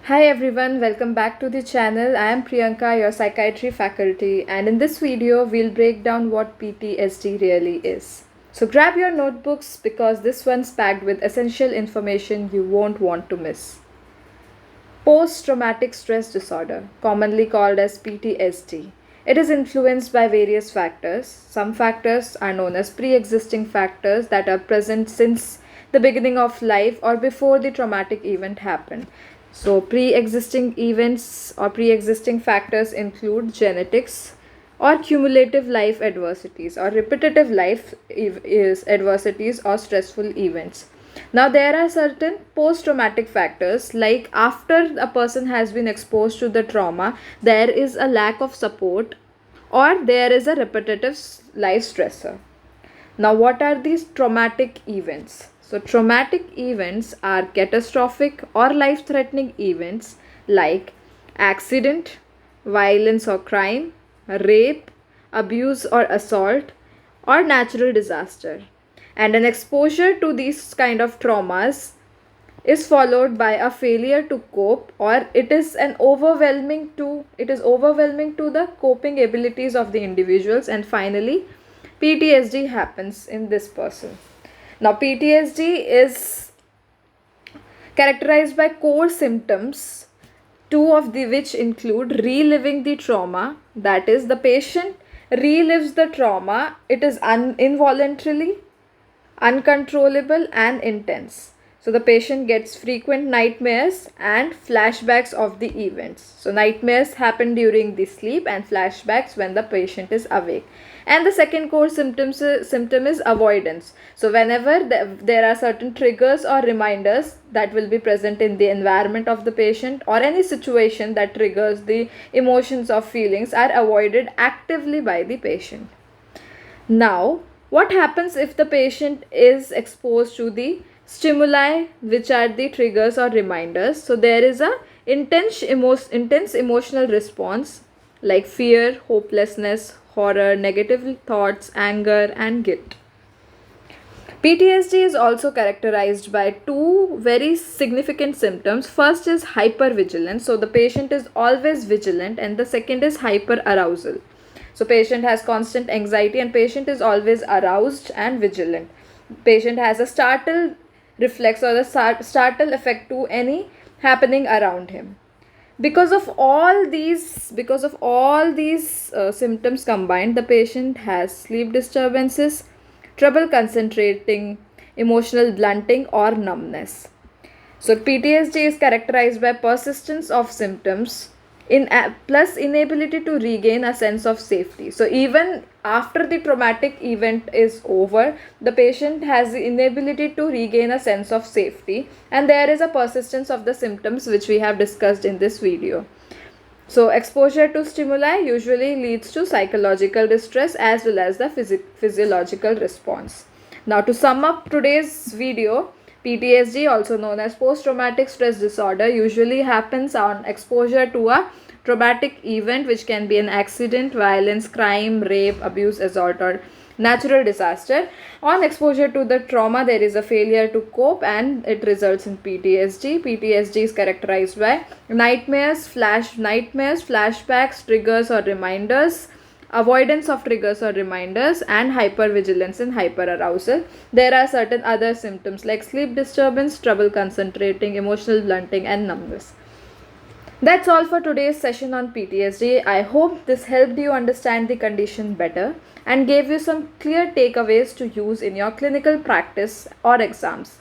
Hi everyone, welcome back to the channel. I am Priyanka, your psychiatry faculty, and in this video we'll break down what PTSD really is. So grab your notebooks because this one's packed with essential information you won't want to miss. Post-traumatic stress disorder, commonly called as PTSD. It is influenced by various factors. Some factors are known as pre-existing factors that are present since the beginning of life or before the traumatic event happened. So, pre-existing events or pre-existing factors include genetics or cumulative life adversities or repetitive life is adversities or stressful events. Now, there are certain post-traumatic factors like after a person has been exposed to the trauma, there is a lack of support or there is a repetitive life stressor. Now, what are these traumatic events? So, traumatic events are catastrophic or life threatening events like accident, violence or crime, rape, abuse or assault, or natural disaster. And an exposure to these kind of traumas is followed by a failure to cope, or it is overwhelming to the coping abilities of the individuals, and finally PTSD happens in this person. Now, PTSD is characterized by core symptoms, two of the which include reliving the trauma, that is, the patient relives the trauma, it is involuntarily, uncontrollable, and intense. So the patient gets frequent nightmares and flashbacks of the events. So nightmares happen during the sleep and flashbacks when the patient is awake. And the second core symptom is avoidance. So whenever there are certain triggers or reminders that will be present in the environment of the patient or any situation that triggers the emotions or feelings are avoided actively by the patient. Now, what happens if the patient is exposed to the stimuli which are the triggers or reminders? So there is a intense emotional response like fear, hopelessness, horror, negative thoughts, anger, and guilt. PTSD is also characterized by two very significant symptoms. First is hypervigilance. So the patient is always vigilant, and the second is hyperarousal. So patient has constant anxiety and patient is always aroused and vigilant. Patient has a startle reflex or the startle effect to any happening around him. Because of all these symptoms combined, the patient has sleep disturbances, trouble concentrating, emotional blunting, or numbness. So PTSD is characterized by persistence of symptoms plus inability to regain a sense of safety. So even after the traumatic event is over, the patient has the inability to regain a sense of safety, and there is a persistence of the symptoms which we have discussed in this video. So exposure to stimuli usually leads to psychological distress as well as the physiological response. Now, to sum up today's video, PTSD, also known as post-traumatic stress disorder, usually happens on exposure to a traumatic event which can be an accident, violence, crime, rape, abuse, assault, or natural disaster. On exposure to the trauma, there is a failure to cope and it results in PTSD. PTSD is characterized by nightmares, flashbacks, triggers or reminders, avoidance of triggers or reminders, and hypervigilance and hyperarousal. There are certain other symptoms like sleep disturbance, trouble concentrating, emotional blunting, and numbness. That's all for today's session on PTSD. I hope this helped you understand the condition better and gave you some clear takeaways to use in your clinical practice or exams.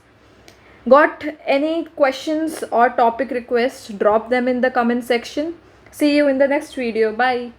Got any questions or topic requests? Drop them in the comment section. See you in the next video. Bye.